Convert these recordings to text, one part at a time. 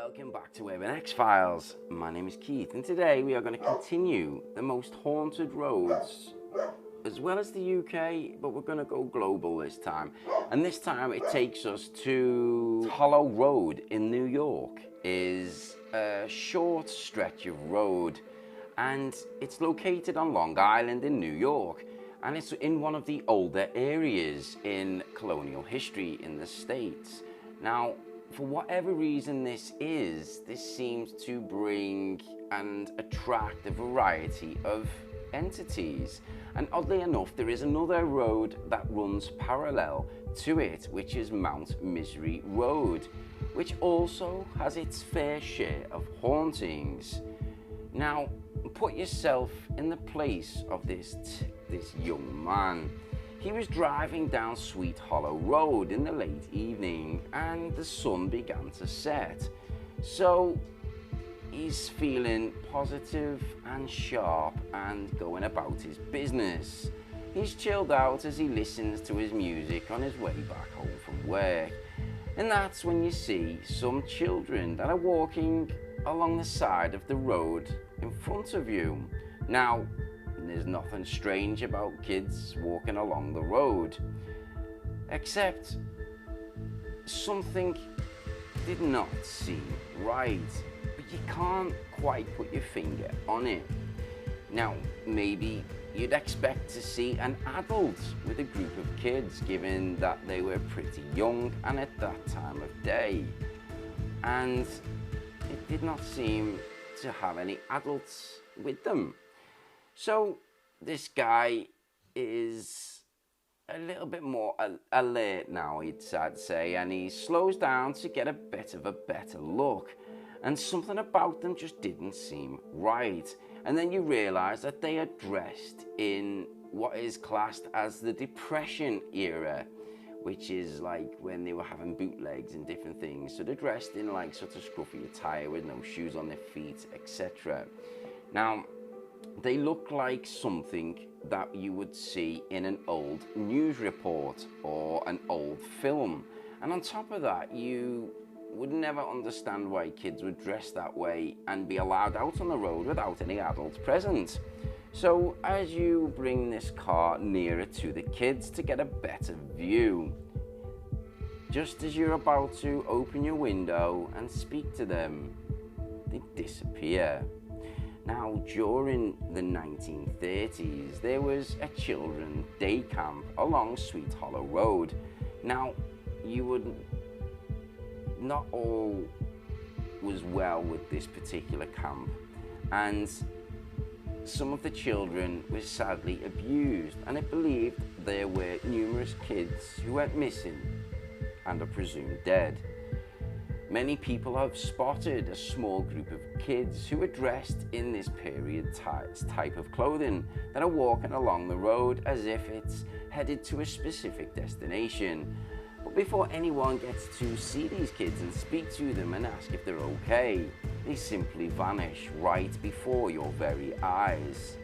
Welcome back to Urban X-Files. My name is Keith, and today we are going to continue the most haunted roads, as well as the UK, but we're going to go global this time. And this time it takes us to Hollow Road in New York. Is a short stretch of road, and it's located on Long Island in New York, and it's in one of the older areas in colonial history in the States. Now, for whatever reason this seems to bring and attract a variety of entities. And oddly enough, there is another road that runs parallel to it, which is Mount Misery Road, which also has its fair share of hauntings. Now, put yourself in the place of this young man. He was driving down Sweet Hollow Road in the late evening, and the sun began to set. So he's feeling positive and sharp and going about his business. He's chilled out as he listens to his music on his way back home from work. And that's when you see some children that are walking along the side of the road in front of you. Now, there's nothing strange about kids walking along the road, except something did not seem right, but you can't quite put your finger on it. Now, maybe you'd expect to see an adult with a group of kids, given that they were pretty young and at that time of day, and it did not seem to have any adults with them. So this guy is a little bit more alert now, I'd say, and he slows down to get a bit of a better look, and something about them just didn't seem right. And then you realise that they are dressed in what is classed as the Depression era, which is like when they were having bootlegs and different things. So they're dressed in like sort of scruffy attire with no shoes on their feet, etc. Now, they look like something that you would see in an old news report or an old film. And on top of that, you would never understand why kids would dress that way and be allowed out on the road without any adults present. So as you bring this car nearer to the kids to get a better view, just as you're about to open your window and speak to them, they disappear. Now, during the 1930s, there was a children's day camp along Sweet Hollow Road. Now, not all was well with this particular camp, and some of the children were sadly abused, and it believed there were numerous kids who went missing and are presumed dead. Many people have spotted a small group of kids who are dressed in this period type of clothing that are walking along the road as if it's headed to a specific destination. But before anyone gets to see these kids and speak to them and ask if they're okay, they simply vanish right before your very eyes.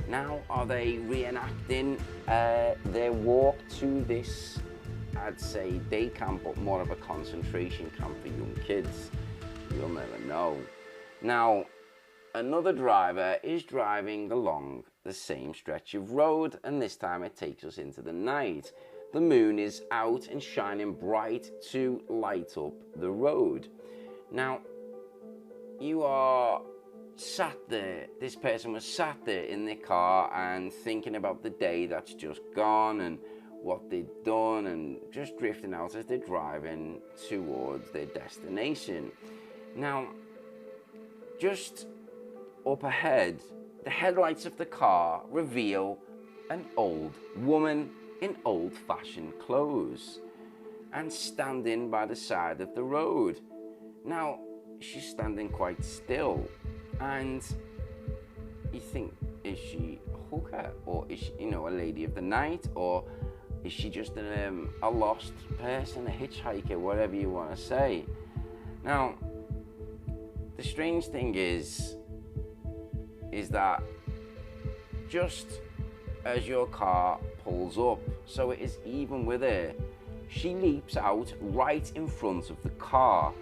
Now, are they reenacting their walk to this, I'd say, day camp, but more of a concentration camp for young kids? You'll never know. Now, another driver is driving along the same stretch of road, and this time it takes us into the night. The moon is out and shining bright to light up the road. Now, you are sat there, this person was sat there in their car and thinking about the day that's just gone and what they'd done, and just drifting out as they're driving towards their destination. Now, just up ahead, the headlights of the car reveal an old woman in old-fashioned clothes and standing by the side of the road. Now, she's standing quite still, and you think, is she a hooker, or is she, a lady of the night, or is she just a lost person, a hitchhiker, whatever you want to say? Now, the strange thing is that just as your car pulls up, so it is even with her, she leaps out right in front of the car,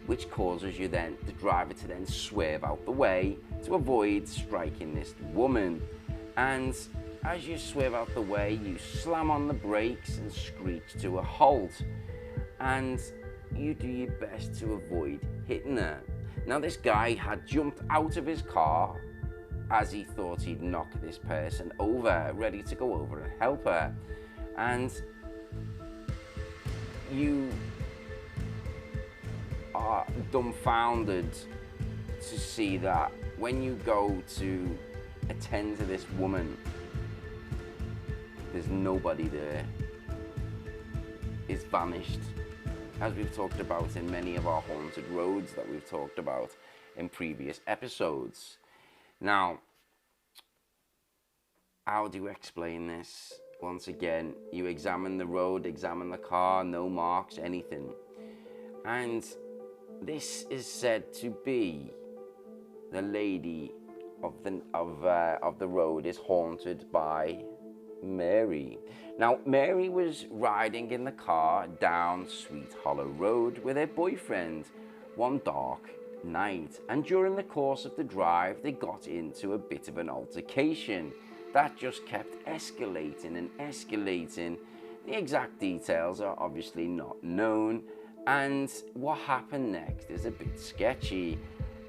which causes the driver to then swerve out the way to avoid striking this woman. And as you swerve out the way, you slam on the brakes and screech to a halt. And you do your best to avoid hitting her. Now, this guy had jumped out of his car as he thought he'd knock this person over, ready to go over and help her. And you are dumbfounded to see that when you go to attend to this woman, there's nobody there. It's vanished, as we've talked about in many of our haunted roads that we've talked about in previous episodes. Now, how do you explain this? Once again, you examine the road, examine the car, no marks, anything. And this is said to be the lady of the road is haunted by Mary. Now, Mary was riding in the car down Sweet Hollow Road with her boyfriend one dark night, and during the course of the drive they got into a bit of an altercation that just kept escalating and escalating. The exact details are obviously not known, and what happened next is a bit sketchy,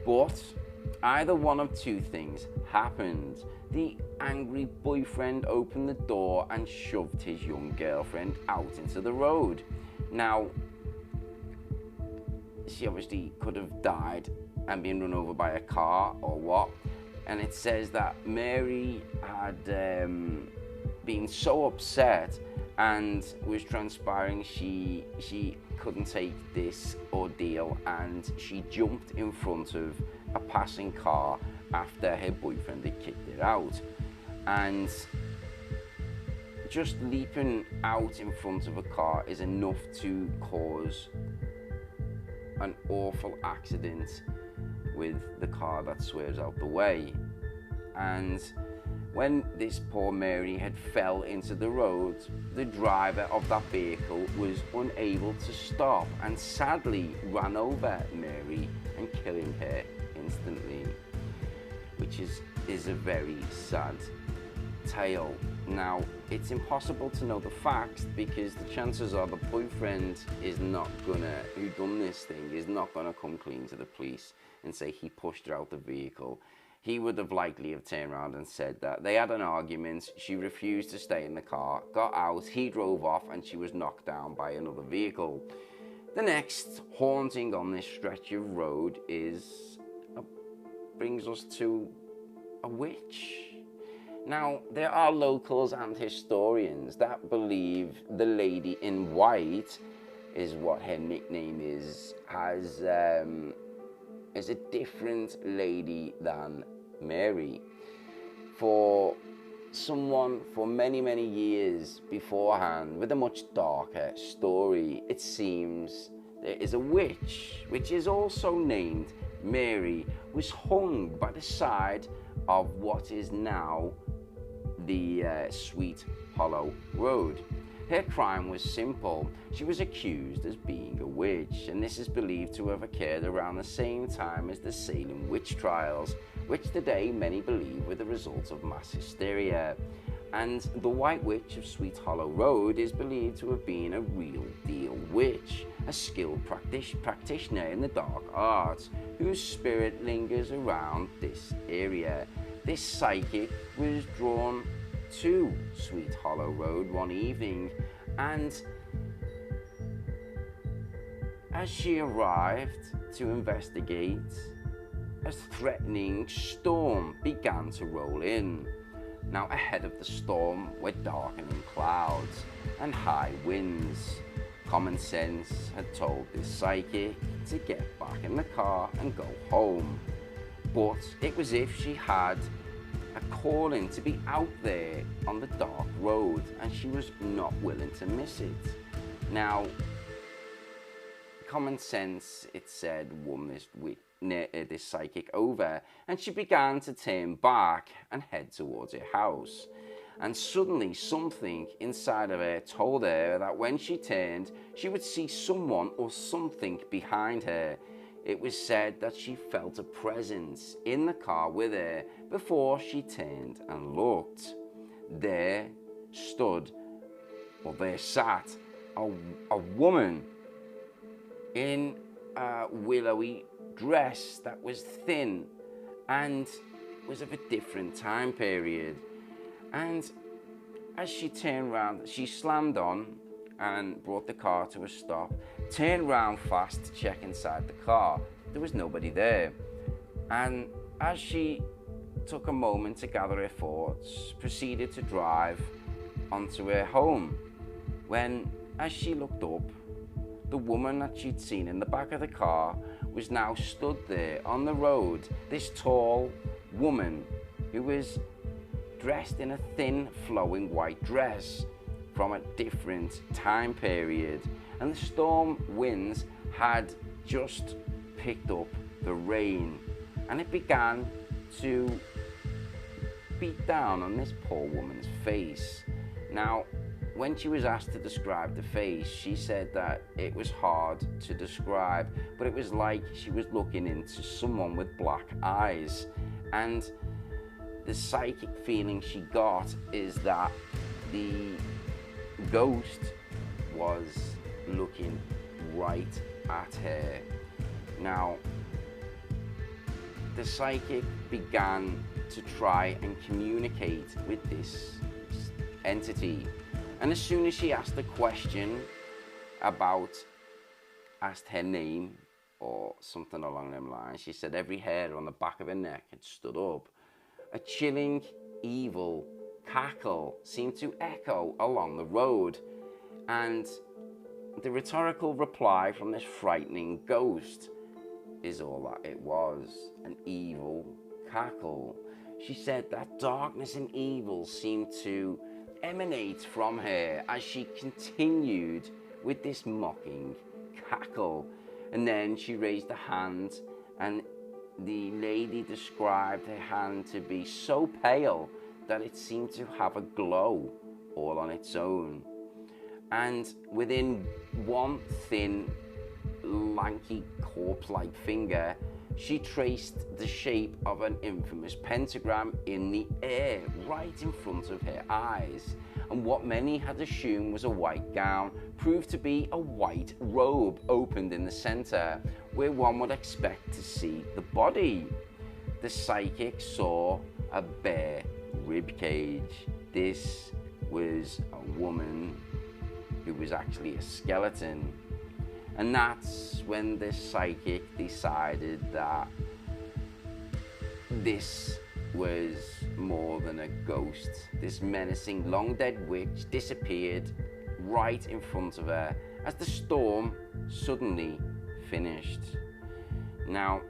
but either one of two things happened. The angry boyfriend opened the door and shoved his young girlfriend out into the road. Now, she obviously could have died and been run over by a car or what. And it says that Mary had been so upset and was transpiring she couldn't take this ordeal, and she jumped in front of a passing car after her boyfriend had kicked her out. And just leaping out in front of a car is enough to cause an awful accident with the car that swerves out the way. And when this poor Mary had fell into the road, the driver of that vehicle was unable to stop and sadly ran over Mary and killing her instantly, which is a very sad tale. Now, it's impossible to know the facts because the chances are the boyfriend who done this thing is not gonna come clean to the police and say he pushed her out the vehicle. He would have likely have turned around and said that they had an argument, she refused to stay in the car, got out, he drove off, and she was knocked down by another vehicle. The next haunting on this stretch of road brings us to a witch. Now, there are locals and historians that believe the lady in white is what her nickname is a different lady than Mary. For many, many years beforehand, with a much darker story, it seems there is a witch, which is also named Mary, was hung by the side of what is now the Sweet Hollow Road. Her crime was simple. She was accused as being a witch, and this is believed to have occurred around the same time as the Salem witch trials, which today many believe were the result of mass hysteria. And the White Witch of Sweet Hollow Road is believed to have been a real deal witch, a skilled practitioner in the dark arts, whose spirit lingers around this area. This psychic was drawn to Sweet Hollow Road one evening, and as she arrived to investigate, a threatening storm began to roll in. Now, ahead of the storm were darkening clouds and high winds. Common sense had told this psychic to get back in the car and go home, but it was as if she had a calling to be out there on the dark road, and she was not willing to miss it. Now, common sense, it said, won this psychic over, and she began to turn back and head towards her house. And suddenly something inside of her told her that when she turned, she would see someone or something behind her. It was said that she felt a presence in the car with her before she turned and looked. There sat a woman in a willowy dress that was thin and was of a different time period. And as she turned round, she slammed on and brought the car to a stop, turned round fast to check inside the car. There was nobody there. And as she took a moment to gather her thoughts, proceeded to drive onto her home, when, as she looked up, the woman that she'd seen in the back of the car was now stood there on the road. This tall woman who was dressed in a thin, flowing white dress from a different time period. And the storm winds had just picked up the rain, and it began to beat down on this poor woman's face. Now, when she was asked to describe the face, she said that it was hard to describe, but it was like she was looking into someone with black eyes. And the psychic feeling she got is that the ghost was looking right at her. Now, the psychic began to try and communicate with this entity. And as soon as she asked the question asked her name or something along them lines, she said every hair on the back of her neck had stood up. A chilling, evil cackle seemed to echo along the road, and the rhetorical reply from this frightening ghost is all that it was, an evil cackle. She said that darkness and evil seemed to emanate from her as she continued with this mocking cackle. And then she raised a hand, and the lady described her hand to be so pale that it seemed to have a glow all on its own. And within one thin, lanky, corpse-like finger, she traced the shape of an infamous pentagram in the air right in front of her eyes. And what many had assumed was a white gown proved to be a white robe opened in the center, where one would expect to see the body. The psychic saw a bare rib cage. This was a woman who was actually a skeleton. And that's when the psychic decided that this was more than a ghost. This menacing, long-dead witch disappeared right in front of her as the storm suddenly finished. Now,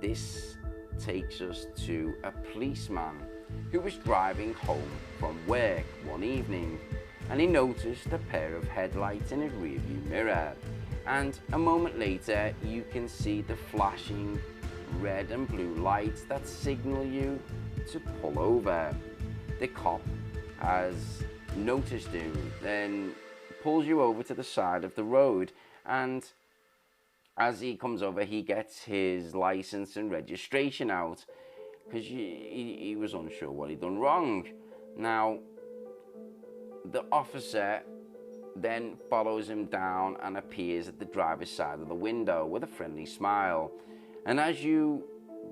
this takes us to a policeman who was driving home from work one evening, and he noticed a pair of headlights in his rearview mirror. And a moment later, you can see the flashing red and blue lights that signal you to pull over. The cop has noticed you, then pulls you over to the side of the road, and as he comes over, he gets his license and registration out because he was unsure what he'd done wrong. Now, the officer then follows him down and appears at the driver's side of the window with a friendly smile. And as you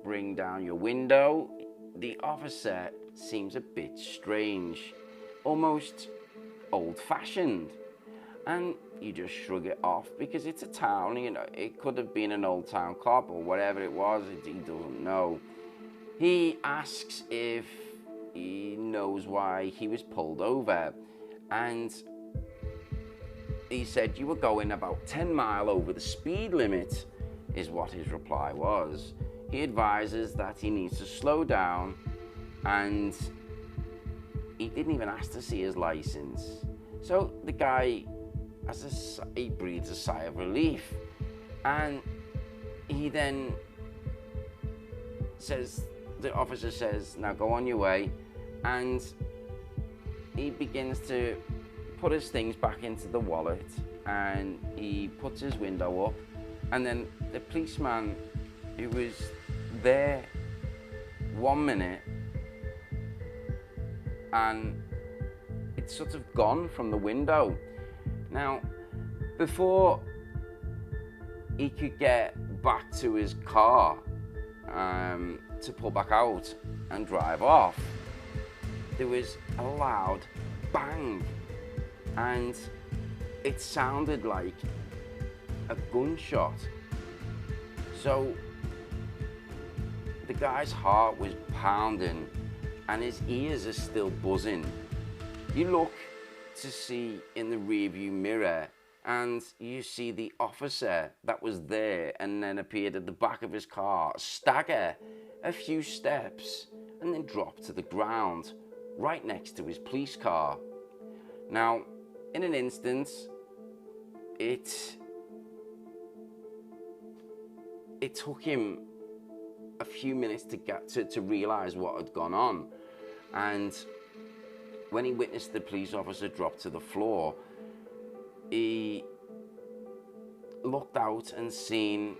bring down your window, the officer seems a bit strange, almost old-fashioned. And you just shrug it off because it's a town, you know, it could have been an old town cop or whatever it was, he doesn't know. He asks if he knows why he was pulled over, and he said you were going about 10 miles over the speed limit, is what his reply was. He advises that he needs to slow down, and he didn't even ask to see his license. So the guy he breathes a sigh of relief, and he then says, the officer says, now go on your way, and he begins to put his things back into the wallet, and he puts his window up, And then the policeman who was there 1 minute, and it's sort of gone from the window. Now, before he could get back to his car to pull back out and drive off, there was a loud bang, and it sounded like a gunshot. So the guy's heart was pounding and his ears are still buzzing. You look to see in the rearview mirror and you see the officer that was there and then appeared at the back of his car stagger a few steps and then drop to the ground right next to his police car. Now, in an instant, it took him a few minutes to get to realize what had gone on. And when he witnessed the police officer drop to the floor, he looked out and seen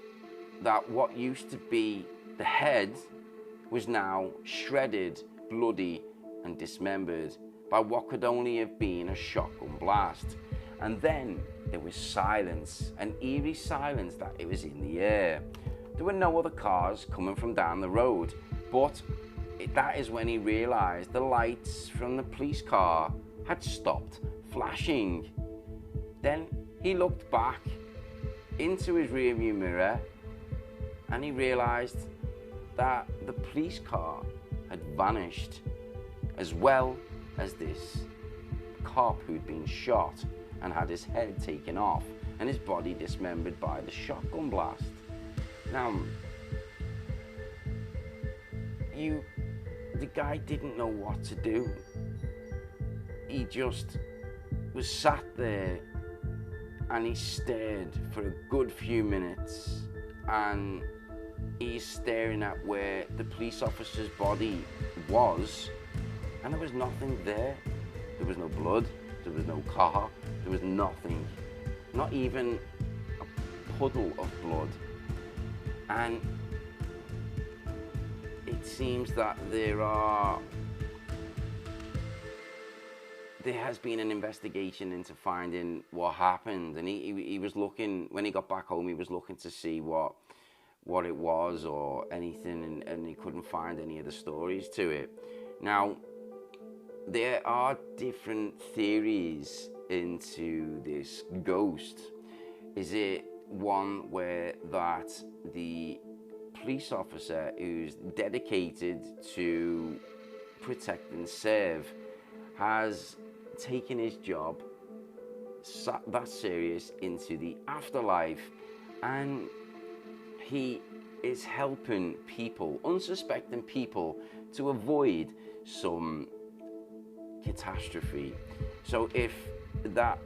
that what used to be the head was now shredded, bloody and dismembered by what could only have been a shotgun blast. And then there was silence, an eerie silence that it was in the air. There were no other cars coming from down the road, but that is when he realized the lights from the police car had stopped flashing. Then he looked back into his rearview mirror and he realized that the police car had vanished, as well as this cop who'd been shot and had his head taken off and his body dismembered by the shotgun blast. Now, the guy didn't know what to do. He just was sat there and he stared for a good few minutes, and he's staring at where the police officer's body was, and there was nothing there. There was no blood, there was no car, there was nothing, not even a puddle of blood. And it seems that there has been an investigation into finding what happened, and he was looking, when he got back home, he was looking to see what it was or anything, and he couldn't find any of the stories to it. Now, there are different theories into this ghost. Is it one where that the police officer who's dedicated to protect and serve has taken his job that serious into the afterlife, and he is helping people, unsuspecting people, to avoid some catastrophe. So if that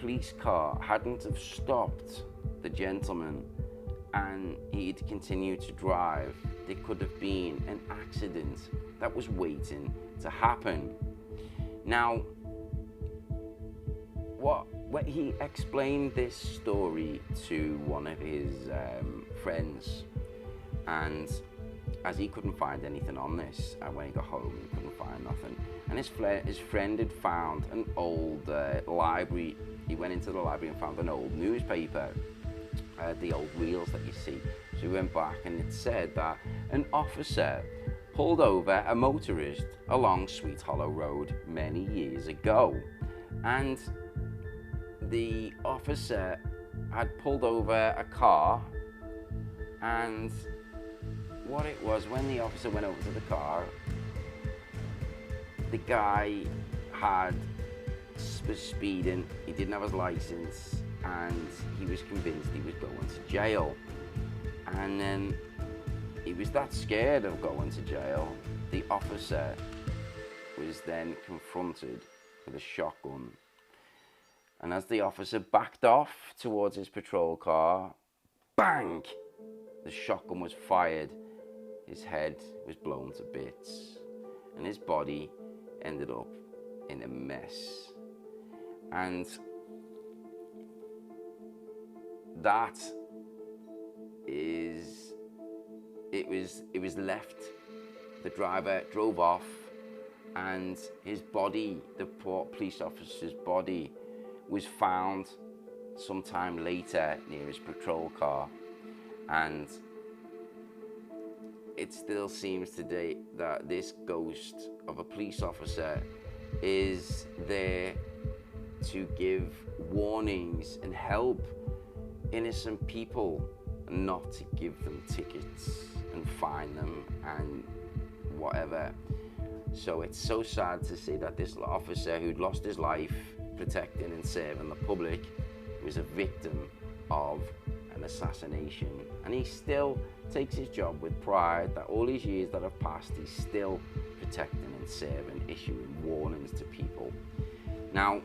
police car hadn't have stopped the gentleman and he'd continued to drive, there could have been an accident that was waiting to happen. Now, when he explained this story to one of his friends, and as he couldn't find anything on this, and when he got home he couldn't find nothing, and his friend had found an old library. He went into the library and found an old newspaper, the old reels that you see. So he went back and it said that an officer pulled over a motorist along Sweet Hollow Road many years ago, and the officer had pulled over a car, and what it was, when the officer went over to the car, the guy was speeding, he didn't have his license, and he was convinced he was going to jail. And then he was that scared of going to jail, the officer was then confronted with a shotgun. And as the officer backed off towards his patrol car, bang! The shotgun was fired. His head was blown to bits, and his body ended up in a mess. And that is it was left. The driver drove off, and his body, the police officer's body, was found sometime later near his patrol car. And it still seems today that this ghost of a police officer is there to give warnings and help innocent people, and not to give them tickets and fine them and whatever. So it's so sad to see that this officer who'd lost his life protecting and serving the public was a victim of an assassination. And he still takes his job with pride, that all these years that have passed, he's still protecting and serving, issuing warnings to people. Now,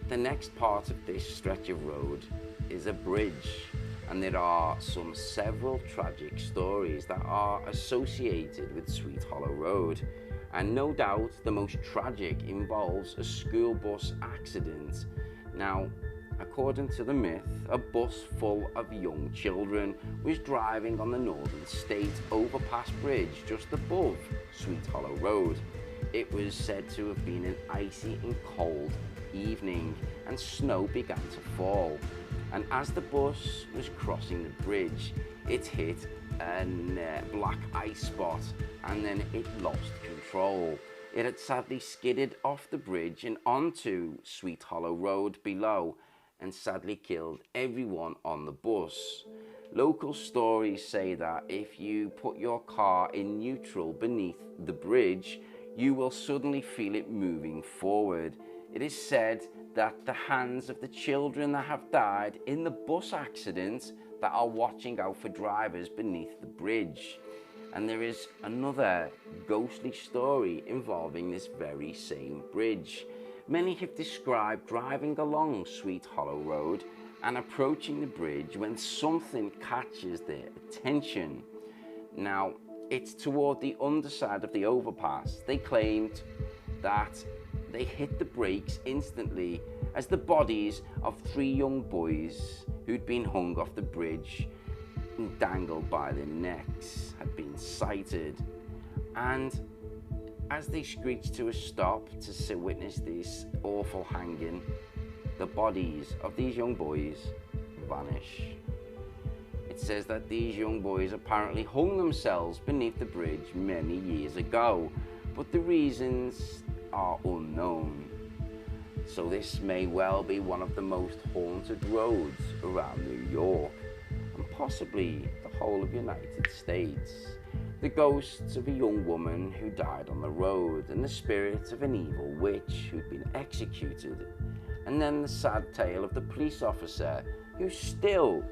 the next part of this stretch of road is a bridge, and there are several tragic stories that are associated with Sweet Hollow Road. And no doubt the most tragic involves a school bus accident. Now, according to the myth, a bus full of young children was driving on the Northern State Overpass Bridge just above Sweet Hollow Road. It was said to have been an icy and cold evening, and snow began to fall. And as the bus was crossing the bridge, it hit a black ice spot, and then it lost control. It had sadly skidded off the bridge and onto Sweet Hollow Road below, and sadly killed everyone on the bus. Local stories say that if you put your car in neutral beneath the bridge, you will suddenly feel it moving forward. It is said that the hands of the children that have died in the bus accident that are watching out for drivers beneath the bridge. And there is another ghostly story involving this very same bridge. Many have described driving along Sweet Hollow Road and approaching the bridge when something catches their attention. Now, it's toward the underside of the overpass. They claimed that they hit the brakes instantly as the bodies of 3 young boys who'd been hung off the bridge and dangled by their necks had been sighted. And as they screeched to a stop to witness this awful hanging, the bodies of these young boys vanish. It says that these young boys apparently hung themselves beneath the bridge many years ago, but the reasons are unknown. So this may well be one of the most haunted roads around New York, and possibly the whole of the United States. The ghosts of a young woman who died on the road, and the spirits of an evil witch who'd been executed, and then the sad tale of the police officer who still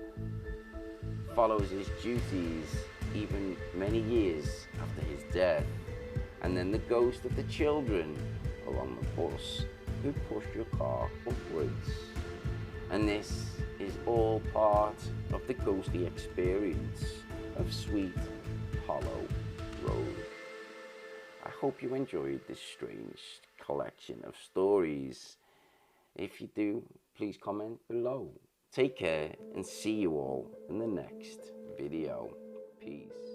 follows his duties even many years after his death, and then the ghost of the children along the bus who pushed your car upwards. And this is all part of the ghostly experience of Sweet Hollow Road. I hope you enjoyed this strange collection of stories. If you do, please comment below. Take care and see you all in the next video. Peace.